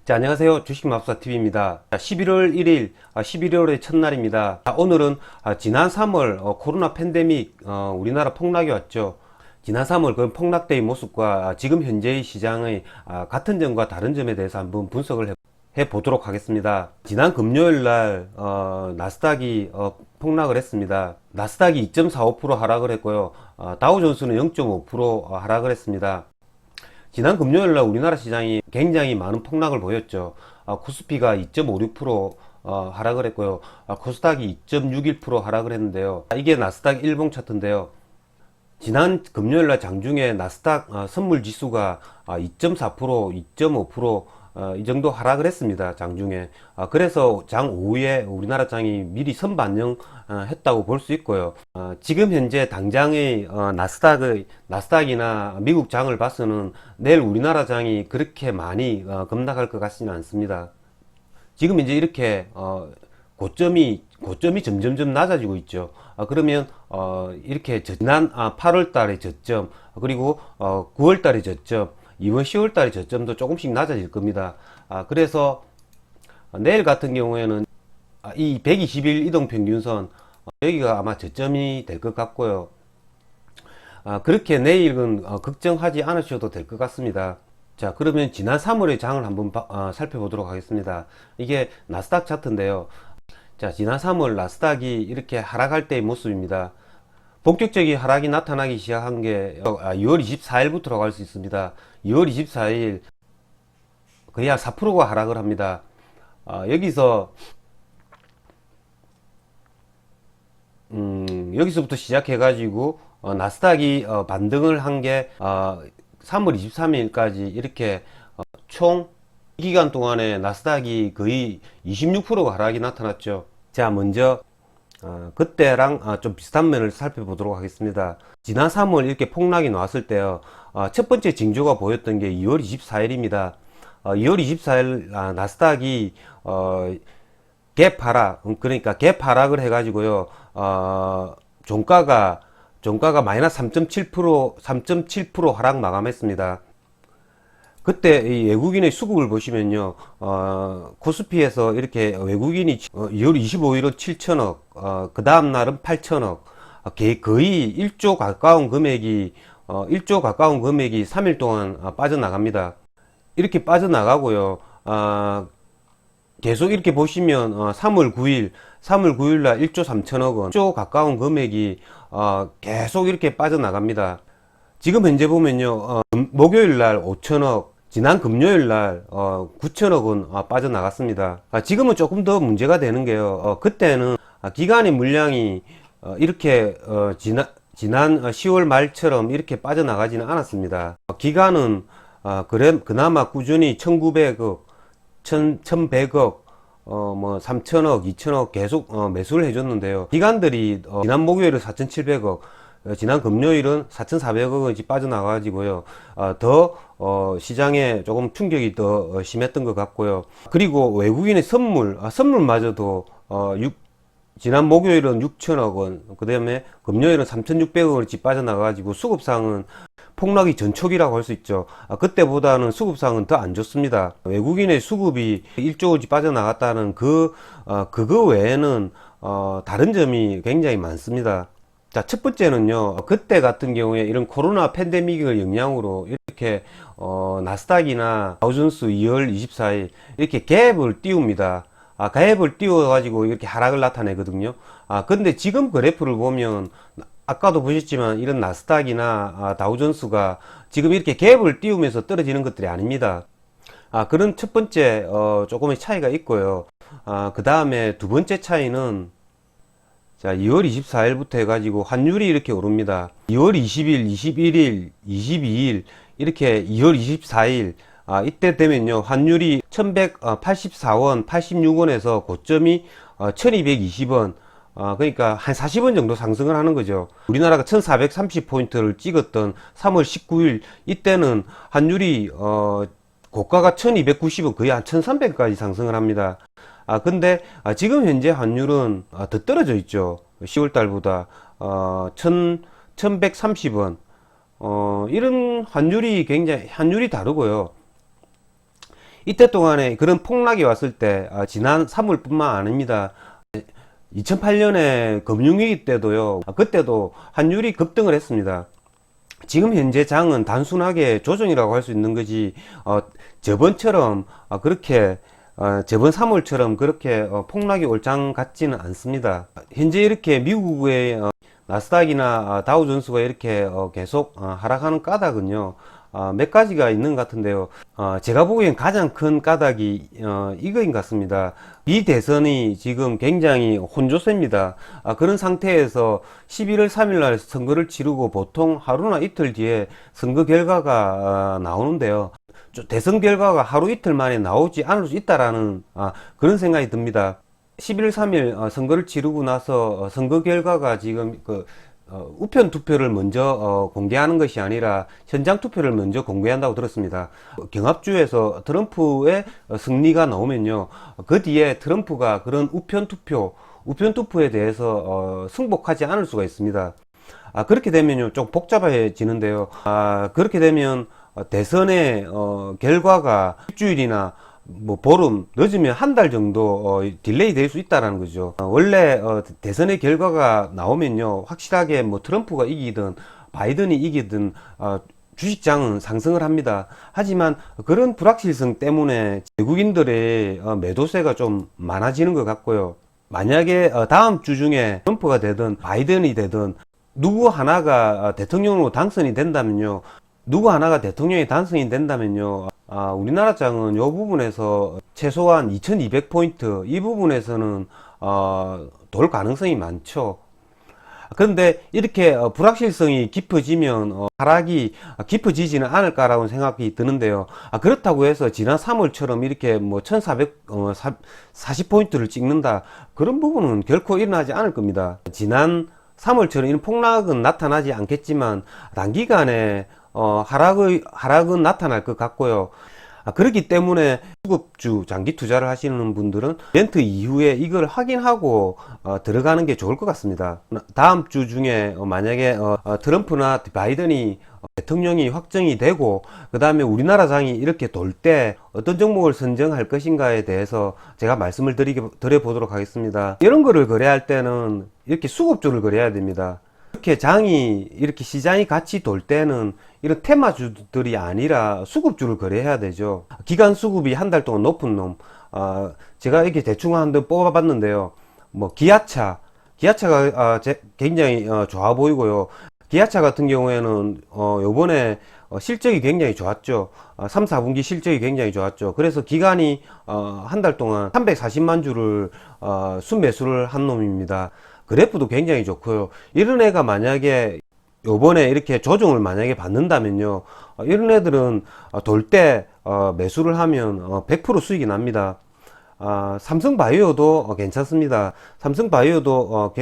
자, 안녕하세요. 주식마법사TV입니다. 11월 1일, 11월의 첫날입니다. 오늘은 지난 3월 코로나 팬데믹 우리나라 폭락이 왔죠. 지난 3월 그 폭락대의 모습과 지금 현재의 시장의 같은 점과 다른 점에 대해서 한번 분석을 해보도록 하겠습니다. 지난 금요일 날 나스닥이 폭락을 했습니다. 나스닥이 2.45% 하락을 했고요. 다우존스는 0.5% 하락을 했습니다. 지난 금요일날 우리나라 시장이 굉장히 많은 폭락을 보였죠. 코스피가 2.56% 하락을 했고요. 코스닥이 2.61% 하락을 했는데요. 이게 나스닥 일봉 차트인데요. 지난 금요일날 장중에 나스닥 선물 지수가 2.4%, 2.5%, 이 정도 하락을 했습니다. 장중에. 그래서 장 오후에 우리나라 장이 미리 선반영 했다고 볼 수 있고요. 지금 현재 당장의 나스닥이나 미국 장을 봐서는 내일 우리나라 장이 그렇게 많이 급락할 것 같지는 않습니다. 지금 이제 이렇게 고점이 점점점 낮아지고 있죠. 그러면 이렇게 지난 8월 달의 저점, 그리고 9월 달의 저점, 이번 10월 달의 저점도 조금씩 낮아질 겁니다. 그래서 내일 같은 경우에는 이 120일 이동평균선 여기가 아마 저점이 될 것 같고요. 그렇게 내일은 걱정하지 않으셔도 될 것 같습니다. 자, 그러면 지난 3월의 장을 한번 살펴보도록 하겠습니다. 이게 나스닥 차트인데요. 자, 지난 3월 나스닥이 이렇게 하락할 때의 모습입니다. 본격적인 하락이 나타나기 시작한 게 2월 24일부터라고 할 수 있습니다. 2월 24일 거의 한 4%가 하락을 합니다. 여기서부터 시작해가지고 나스닥이 반등을 한 게 3월 23일까지 이렇게 총 이 기간 동안에 나스닥이 거의 26%가 하락이 나타났죠. 자, 먼저 그때랑 좀 비슷한 면을 살펴보도록 하겠습니다. 지난 3월 이렇게 폭락이 나왔을 때요. 첫 번째 징조가 보였던 게 2월 24일입니다. 2월 24일 나스닥이 갭 하락, 그러니까 갭 하락을 해가지고요. 종가가 마이너스 3.7% 하락 마감했습니다. 그때 이 외국인의 수급을 보시면요, 코스피에서 이렇게 외국인이 2월 25일은 7천억, 그 다음 날은 8천억, 거의 1조 가까운 금액이 3일 동안 빠져나갑니다. 이렇게 빠져나가고요. 계속 이렇게 보시면 3월 9일 날 1조 3천억 원, 1조 가까운 금액이 계속 이렇게 빠져나갑니다. 지금 현재 보면요, 목요일 날 5천억, 지난 금요일 날 9천억 원 빠져나갔습니다. 지금은 조금 더 문제가 되는 게요, 그때는 기관의 물량이 이렇게 지난 10월 말처럼 이렇게 빠져나가지는 않았습니다. 기관은 그나마 꾸준히 1900억, 1100억, 뭐 3천억, 2천억 계속 매수를 해줬는데요. 기관들이 지난 목요일은 4700억, 지난 금요일은 4,400억 원이 빠져나가지고요. 시장에 조금 충격이 더 심했던 것 같고요. 그리고 외국인의 선물마저도 지난 목요일은 6천억 원, 그 다음에 금요일은 3,600억 원이 빠져나가가지고 수급상은 폭락이 전초기라고 할 수 있죠. 그때보다는 수급상은 더 안 좋습니다. 외국인의 수급이 1조 원이 빠져나갔다는 그거 외에는 다른 점이 굉장히 많습니다. 자, 첫 번째는요, 그때 같은 경우에 이런 코로나 팬데믹을 영향으로 이렇게 나스닥이나 다우존스 2월 24일 이렇게 갭을 띄웁니다. 갭을 띄워가지고 이렇게 하락을 나타내거든요. 근데 지금 그래프를 보면 아까도 보셨지만 이런 나스닥이나 다우존스가 지금 이렇게 갭을 띄우면서 떨어지는 것들이 아닙니다. 그런 첫 번째 조금의 차이가 있고요. 그 다음에 두 번째 차이는, 자, 2월 24일부터 해가지고 환율이 이렇게 오릅니다. 2월 20일, 21일, 22일, 이렇게 2월 24일, 이때 되면요, 환율이 1184원, 86원에서 고점이 1220원, 그러니까 한 40원 정도 상승을 하는 거죠. 우리나라가 1430포인트를 찍었던 3월 19일, 이때는 환율이, 고가가 1290원, 거의 한 1300까지 상승을 합니다. 근데 지금 현재 환율은 더 떨어져 있죠. 10월 달보다 1130원. 이런 환율이 다르고요. 이때 동안에 그런 폭락이 왔을 때 지난 3월뿐만 아닙니다. 2008년에 금융위기 때도요. 그때도 환율이 급등을 했습니다. 지금 현재 장은 단순하게 조정이라고 할 수 있는 거지 저번처럼 그렇게 저번 3월처럼 그렇게 폭락이 올 장 같지는 않습니다. 현재 이렇게 미국의 나스닥이나 다우존스가 이렇게 계속 하락하는 까닭은요, 몇 가지가 있는 것 같은데요. 제가 보기엔 가장 큰 까닭이 이거인 것 같습니다. 비대선이 지금 굉장히 혼조세입니다. 그런 상태에서 11월 3일 날 선거를 치르고 보통 하루나 이틀 뒤에 선거 결과가 나오는데요. 대선 결과가 하루 이틀 만에 나오지 않을 수 있다라는 그런 생각이 듭니다. 11월 3일 선거를 치르고 나서 선거 결과가 지금 우편 투표를 먼저 공개하는 것이 아니라 현장 투표를 먼저 공개한다고 들었습니다. 경합주에서 트럼프의 승리가 나오면요, 그 뒤에 트럼프가 그런 우편 투표에 대해서 승복하지 않을 수가 있습니다. 그렇게 되면요, 좀 복잡해지는데요. 그렇게 되면 대선의 결과가 일주일이나 뭐 보름, 늦으면 한 달 정도 딜레이 될 수 있다라는 거죠. 원래 대선의 결과가 나오면요, 확실하게 뭐 트럼프가 이기든 바이든이 이기든 주식장은 상승을 합니다. 하지만 그런 불확실성 때문에 외국인들의 매도세가 좀 많아지는 것 같고요. 만약에 다음 주 중에 트럼프가 되든 바이든이 되든 누구 하나가 대통령으로 당선이 된다면요, 우리나라 장은 이 부분에서 최소한 2200포인트, 이 부분에서는 돌 가능성이 많죠. 그런데 이렇게 불확실성이 깊어지면 하락이 깊어지지는 않을까라고 생각이 드는데요. 그렇다고 해서 지난 3월처럼 이렇게 뭐 1440포인트를 찍는다, 그런 부분은 결코 일어나지 않을 겁니다. 지난 3월처럼 이런 폭락은 나타나지 않겠지만 단기간에 하락은 나타날 것 같고요. 그렇기 때문에 수급주 장기 투자를 하시는 분들은 이벤트 이후에 이걸 확인하고 들어가는 게 좋을 것 같습니다. 다음 주 중에 만약에 트럼프나 바이든이 대통령이 확정이 되고 그 다음에 우리나라 장이 이렇게 돌 때 어떤 종목을 선정할 것인가에 대해서 제가 말씀을 드려보도록 하겠습니다. 이런 거를 거래할 때는 이렇게 수급주를 거래해야 됩니다. 이렇게 이렇게 시장이 같이 돌 때는 이런 테마주들이 아니라 수급주를 거래해야 되죠. 기간 수급이 한 달 동안 높은 놈, 제가 이렇게 대충 한번 뽑아봤는데요. 뭐 기아차가 굉장히 좋아 보이고요. 기아차 같은 경우에는 요번에 실적이 굉장히 좋았죠. 3, 4분기 실적이 굉장히 좋았죠. 그래서 기간이 한 달 동안 340만 주를 순매수를 한 놈입니다. 그래프도 굉장히 좋고요. 이런 애가 만약에 요번에 이렇게 조정을 만약에 받는다면요, 이런 애들은 돌 때 매수를 하면 100% 수익이 납니다. 삼성바이오도 괜찮습니다. 삼성바이오도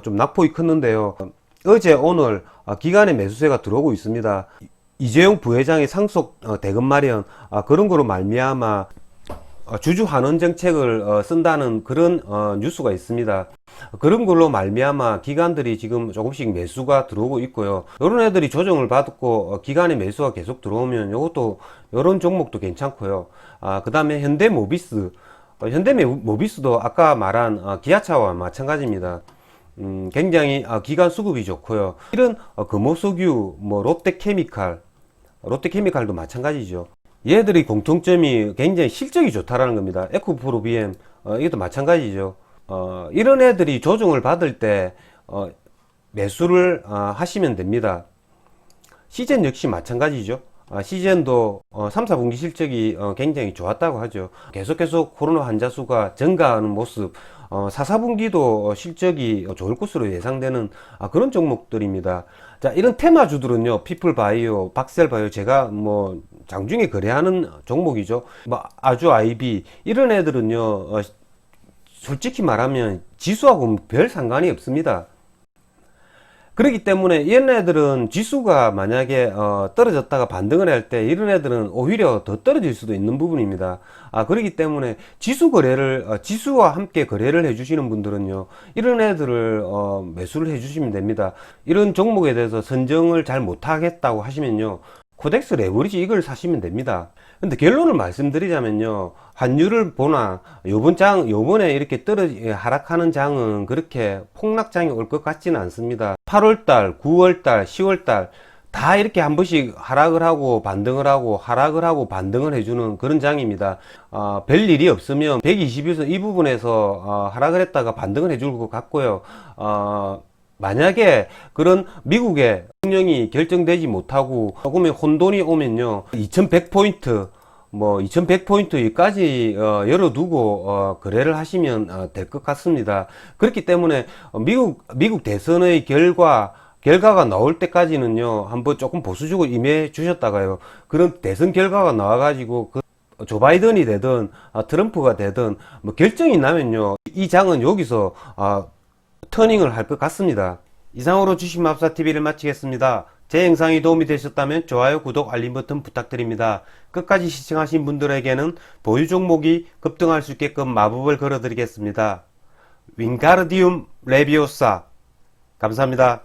좀 낙폭이 컸는데요, 어제 오늘 기간에 매수세가 들어오고 있습니다. 이재용 부회장의 상속 대금 마련, 그런 거로 말미암아 주주 환원 정책을 쓴다는 그런 뉴스가 있습니다. 그런 걸로 말미암아 기관들이 지금 조금씩 매수가 들어오고 있고요. 이런 애들이 조정을 받고 기관의 매수가 계속 들어오면 이런 종목도 괜찮고요. 그 다음에 현대모비스도 아까 말한 기아차와 마찬가지입니다. 굉장히 기관 수급이 좋고요. 이런 금호석유, 뭐 롯데케미칼도 마찬가지죠. 얘들이 공통점이 굉장히 실적이 좋다라는 겁니다. 에코프로비엠 이것도 마찬가지죠. 이런 애들이 조정을 받을 때 매수를 하시면 됩니다. 시젠 역시 마찬가지죠. 시젠도 3, 4분기 실적이 굉장히 좋았다고 하죠. 계속 코로나 환자 수가 증가하는 모습, 4, 4분기도 실적이 좋을 것으로 예상되는 그런 종목들입니다. 자, 이런 테마주들은요, 피플바이오, 박셀바이오, 제가 뭐 장중에 거래하는 종목이죠. 뭐 아주 아이비, 이런 애들은요, 솔직히 말하면 지수하고는 별 상관이 없습니다. 그렇기 때문에 이런 애들은 지수가 만약에 떨어졌다가 반등을 할 때 이런 애들은 오히려 더 떨어질 수도 있는 부분입니다. 그렇기 때문에 지수와 함께 거래를 해주시는 분들은요, 이런 애들을 매수를 해주시면 됩니다. 이런 종목에 대해서 선정을 잘 못하겠다고 하시면요, 코덱스 레버리지 이걸 사시면 됩니다. 근데 결론을 말씀드리자면요. 환율을 보나 요번에 이렇게 하락하는 장은 그렇게 폭락장이 올 것 같지는 않습니다. 8월달, 9월달, 10월달 다 이렇게 한 번씩 하락을 하고 반등을 하고 하락을 하고 반등을 해주는 그런 장입니다. 별 일이 없으면 121선 이 부분에서 하락을 했다가 반등을 해줄 것 같고요. 만약에 그런 미국의 대통령이 결정되지 못하고 조금의 혼돈이 오면요, 2100포인트 2100포인트까지 열어두고 거래를 하시면 될 것 같습니다. 그렇기 때문에 미국 대선의 결과가 나올 때까지는요, 한번 조금 보수적으로 임해 주셨다가요, 그런 대선 결과가 나와가지고 조 바이든이 되든 트럼프가 되든 뭐 결정이 나면요, 이 장은 여기서 터닝을 할 것 같습니다. 이상으로 주식마법사TV를 마치겠습니다. 제 영상이 도움이 되셨다면 좋아요, 구독, 알림 버튼 부탁드립니다. 끝까지 시청하신 분들에게는 보유 종목이 급등할 수 있게끔 마법을 걸어드리겠습니다. 윙가르디움 레비오사 감사합니다.